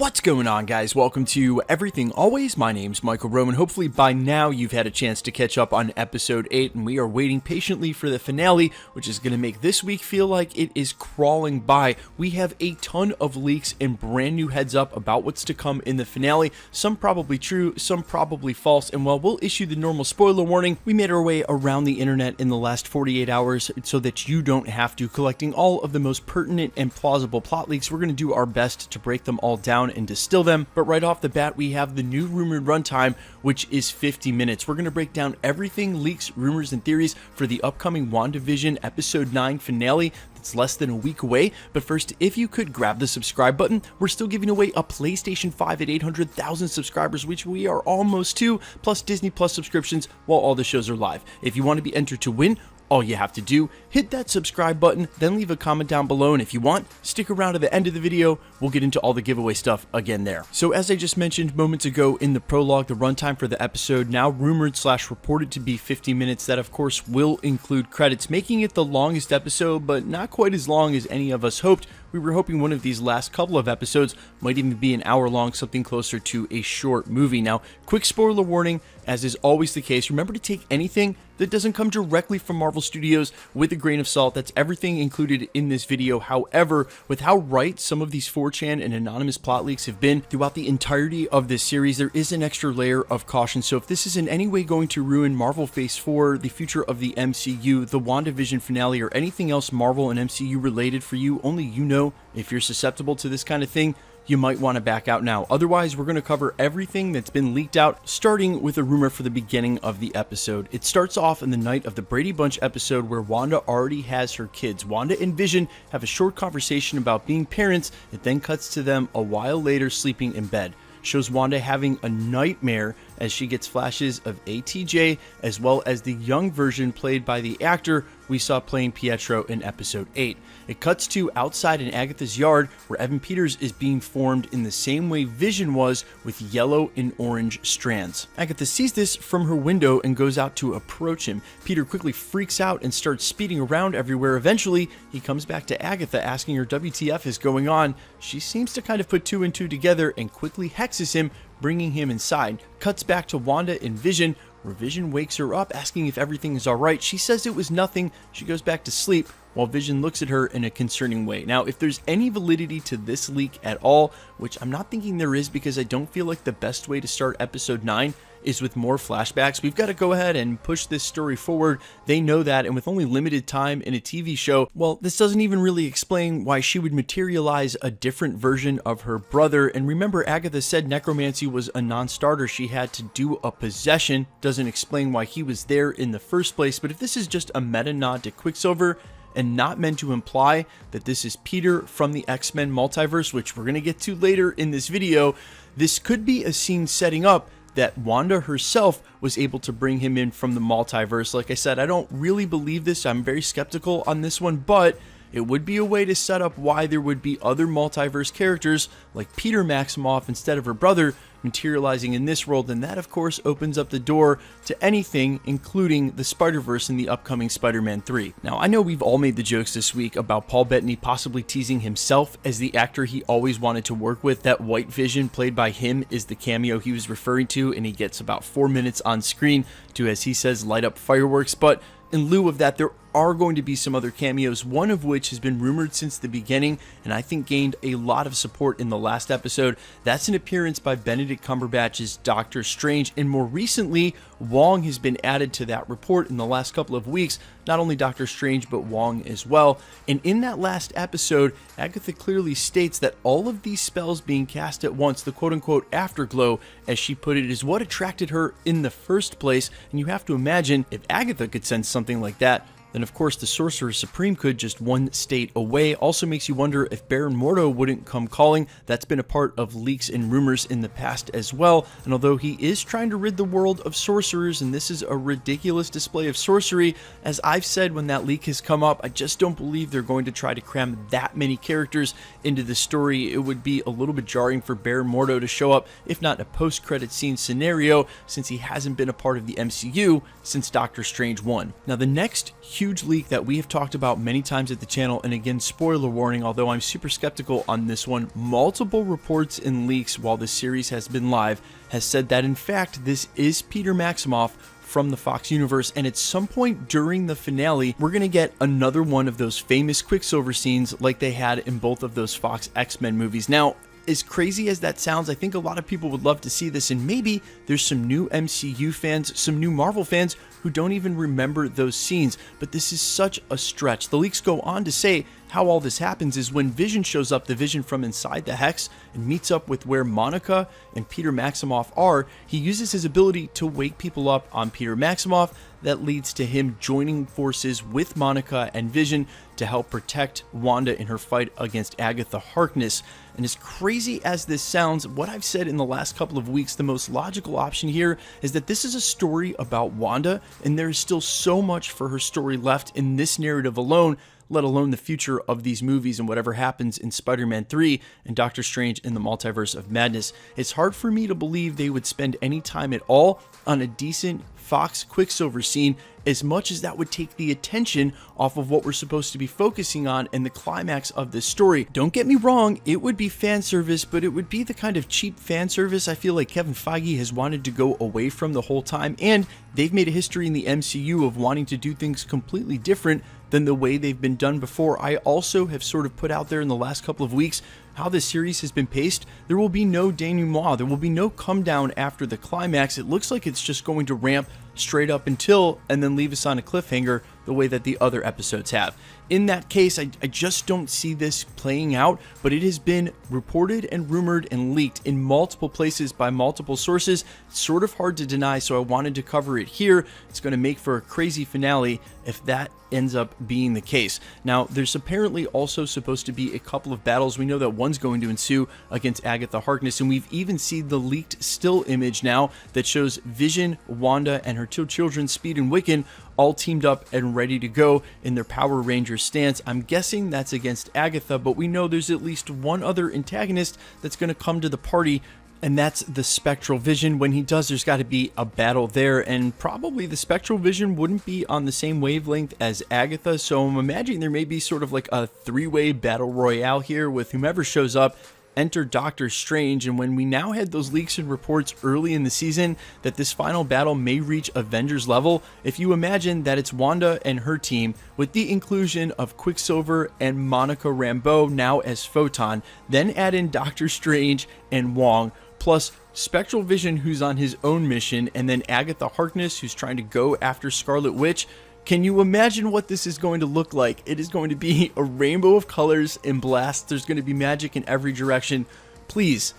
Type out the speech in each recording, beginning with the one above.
What's going on, guys? Welcome to Everything Always. My name's Michael Roman. Hopefully by now you've had a chance to catch up on episode 8, and we are waiting patiently for the finale, which is going to make this week feel like it is crawling by. We have a ton of leaks and brand new heads up about what's to come in the finale, some probably true, some probably false, and while we'll issue the normal spoiler warning, we made our way around the internet in the last 48 hours so that you don't have to, collecting all of the most pertinent and plausible plot leaks. We're going to do our best to break them all down and distill them, but right off the bat we have the new rumored runtime, which is 50 minutes. We're going to break down everything, leaks, rumors, and theories for the upcoming WandaVision episode 9 finale. It's less than a week away, but first, if you could grab the subscribe button, we're still giving away a PlayStation 5 at 800,000 subscribers, which we are almost to, plus Disney Plus subscriptions while all the shows are live. If you want to be entered to win, all you have to do, hit that subscribe button, then leave a comment down below, and if you want, stick around to the end of the video. We'll get into all the giveaway stuff again there. So as I just mentioned moments ago in the prologue, the runtime for the episode, now rumored / reported to be 50 minutes. That of course will include credits, making it the longest episode, but not quite as long as any of us hoped. We were hoping one of these last couple of episodes might even be an hour long, something closer to a short movie. Now, quick spoiler warning, as is always the case, remember to take anything that doesn't come directly from Marvel Studios with a grain of salt. That's everything included in this video. However, with how right some of these 4chan and anonymous plot leaks have been throughout the entirety of this series, there is an extra layer of caution. So if this is in any way going to ruin Marvel Phase 4, the future of the MCU, the WandaVision finale, or anything else Marvel and MCU related for you, only you know. If you're susceptible to this kind of thing, you might want to back out now. Otherwise, we're going to cover everything that's been leaked out, starting with a rumor for the beginning of the episode. It starts off in the night of the Brady Bunch episode where Wanda already has her kids. Wanda and Vision have a short conversation about being parents. It then cuts to them a while later sleeping in bed. Shows Wanda having a nightmare as she gets flashes of ATJ, as well as the young version played by the actor we saw playing Pietro in episode 8. It cuts to outside in Agatha's yard where Evan Peters is being formed in the same way Vision was, with yellow and orange strands. Agatha sees this from her window and goes out to approach him. Peter quickly freaks out and starts speeding around everywhere. Eventually, he comes back to Agatha asking her WTF is going on. She seems to kind of put 2 and 2 together and quickly hexes him, bringing him inside. Cuts back to Wanda and Vision, where Vision wakes her up asking if everything is alright. She says it was nothing. She goes back to sleep while Vision looks at her in a concerning way. Now, if there's any validity to this leak at all, which I'm not thinking there is because I don't feel like the best way to start episode 9 is with more flashbacks. We've got to go ahead and push this story forward. They know that, and with only limited time in a TV show, well, this doesn't even really explain why she would materialize a different version of her brother. And remember, Agatha said necromancy was a non-starter. She had to do a possession. Doesn't explain why he was there in the first place. But if this is just a meta nod to Quicksilver and not meant to imply that this is Peter from the X-Men multiverse, which we're going to get to later in this video, this could be a scene setting up that Wanda herself was able to bring him in from the multiverse. Like I said, I don't really believe this. I'm very skeptical on this one, but it would be a way to set up why there would be other multiverse characters like Peter Maximoff instead of her brother materializing in this world, and that of course opens up the door to anything, including the Spider-Verse in the upcoming Spider-Man 3. Now, I know we've all made the jokes this week about Paul Bettany possibly teasing himself as the actor he always wanted to work with. That White Vision played by him is the cameo he was referring to, and he gets about 4 minutes on screen to, as he says, light up fireworks. But in lieu of that, there are going to be some other cameos, one of which has been rumored since the beginning and I think gained a lot of support in the last episode. That's an appearance by Benedict Cumberbatch's Doctor Strange, and more recently, Wong has been added to that report in the last couple of weeks. Not only Doctor Strange, but Wong as well. And in that last episode, Agatha clearly states that all of these spells being cast at once, the quote-unquote afterglow, as she put it, is what attracted her in the first place. And you have to imagine, if Agatha could sense something like that, then of course the Sorcerer Supreme could, just one state away. Also makes you wonder if Baron Mordo wouldn't come calling. That's been a part of leaks and rumors in the past as well. And although he is trying to rid the world of sorcerers, and this is a ridiculous display of sorcery, as I've said when that leak has come up, I just don't believe they're going to try to cram that many characters into the story. It would be a little bit jarring for Baron Mordo to show up, if not in a post-credit scene scenario, since he hasn't been a part of the MCU since Doctor Strange 1. Now, the next huge leak that we have talked about many times at the channel, and again, spoiler warning, although I'm super skeptical on this one, multiple reports and leaks while the series has been live has said that in fact this is Peter Maximoff from the Fox universe, and at some point during the finale, we're gonna get another one of those famous Quicksilver scenes like they had in both of those Fox X-Men movies. Now, as crazy as that sounds, I think a lot of people would love to see this, and maybe there's some new MCU fans, some new Marvel fans who don't even remember those scenes, but this is such a stretch. The leaks go on to say how all this happens is when Vision shows up, the Vision from inside the Hex, and meets up with where Monica and Peter Maximoff are, he uses his ability to wake people up on Peter Maximoff. That leads to him joining forces with Monica and Vision to help protect Wanda in her fight against Agatha Harkness. And as crazy as this sounds, what I've said in the last couple of weeks, the most logical option here is that this is a story about Wanda, and there is still so much for her story left in this narrative alone, let alone the future of these movies and whatever happens in Spider-Man 3 and Doctor Strange in the Multiverse of Madness. It's hard for me to believe they would spend any time at all on a decent Fox Quicksilver scene, as much as that would take the attention off of what we're supposed to be focusing on in the climax of this story. Don't get me wrong, it would be fan service, but it would be the kind of cheap fan service I feel like Kevin Feige has wanted to go away from the whole time, and they've made a history in the MCU of wanting to do things completely different than the way they've been done before. I also have sort of put out there in the last couple of weeks how this series has been paced. There will be no denouement, there will be no come down after the climax. It looks like it's just going to ramp straight up until, and then leave us on a cliffhanger the way that the other episodes have. In that case, I just don't see this playing out, but it has been reported and rumored and leaked in multiple places by multiple sources. It's sort of hard to deny, so I wanted to cover it here. It's going to make for a crazy finale if that ends up being the case. Now, there's apparently also supposed to be a couple of battles. We know that one's going to ensue against Agatha Harkness, and we've even seen the leaked still image now that shows Vision, Wanda, and her two children, Speed and Wiccan, all teamed up and ready to go in their Power Ranger stance. I'm guessing that's against Agatha, but we know there's at least one other antagonist that's going to come to the party, and that's the Spectral Vision. When he does, there's got to be a battle there, and probably the Spectral Vision wouldn't be on the same wavelength as Agatha, so I'm imagining there may be sort of like a three-way battle royale here with whomever shows up. Enter Doctor Strange, and when we now had those leaks and reports early in the season that this final battle may reach Avengers level, if you imagine that it's Wanda and her team with the inclusion of Quicksilver and Monica Rambeau now as Photon, then add in Doctor Strange and Wong, plus Spectral Vision who's on his own mission, and then Agatha Harkness who's trying to go after Scarlet Witch. Can you imagine what this is going to look like? It is going to be a rainbow of colors and blasts. There's going to be magic in every direction. Please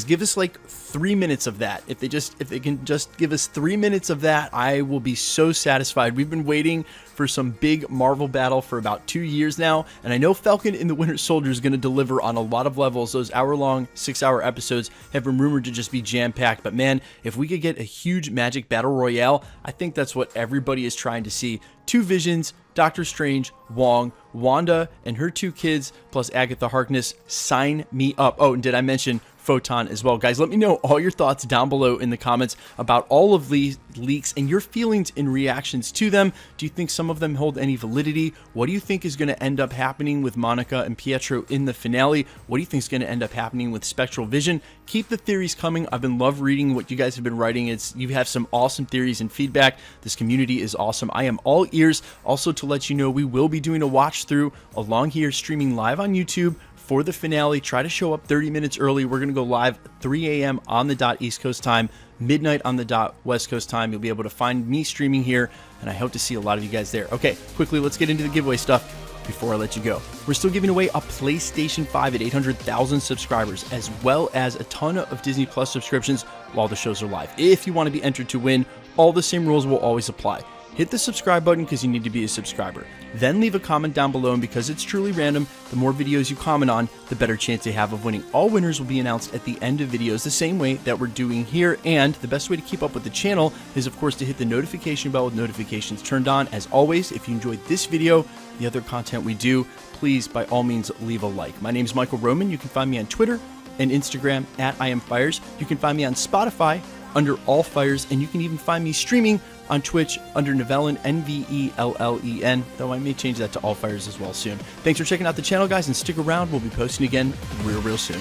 give us like 3 minutes of that. If they can just give us 3 minutes of that, I will be so satisfied. We've been waiting for some big Marvel battle for about 2 years now, and I know Falcon and the Winter Soldier is going to deliver on a lot of levels. Those hour-long, 6-hour episodes have been rumored to just be jam-packed, but man, if we could get a huge magic battle royale, I think that's what everybody is trying to see. Two Visions, Doctor Strange, Wong, Wanda, and her two kids, plus Agatha Harkness. Sign me up. Oh, and did I mention Photon as well? Guys, let me know all your thoughts down below in the comments about all of these leaks and your feelings and reactions to them. Do you think some of them hold any validity? What do you think is going to end up happening with Monica and Pietro in the finale? What do you think is going to end up happening with Spectral Vision? Keep the theories coming. I've been love reading what you guys have been writing. You have some awesome theories and feedback. This community is awesome. I am all ears. Also, to let you know, we will be doing a watch through along here, streaming live on YouTube for the finale. Try to show up 30 minutes early. We're going to go live 3 a.m. on the dot East Coast time, midnight on the dot West Coast time. You'll be able to find me streaming here, and I hope to see a lot of you guys there. Okay, quickly, let's get into the giveaway stuff before I let you go. We're still giving away a PlayStation 5 at 800,000 subscribers, as well as a ton of Disney Plus subscriptions while the shows are live. If you want to be entered to win, all the same rules will always apply. Hit the subscribe button because you need to be a subscriber. Then leave a comment down below, and because it's truly random, the more videos you comment on, the better chance you have of winning. All winners will be announced at the end of videos the same way that we're doing here, and the best way to keep up with the channel is, of course, to hit the notification bell with notifications turned on. As always, if you enjoyed this video, the other content we do, please, by all means, leave a like. My name is Michael Roman. You can find me on Twitter and Instagram at IamFires. You can find me on Spotify under All Fires, and you can even find me streaming on Twitch under Nvellen, Nvellen, though I may change that to All Fires as well soon. Thanks for checking out the channel, guys, and stick around. We'll be posting again real soon.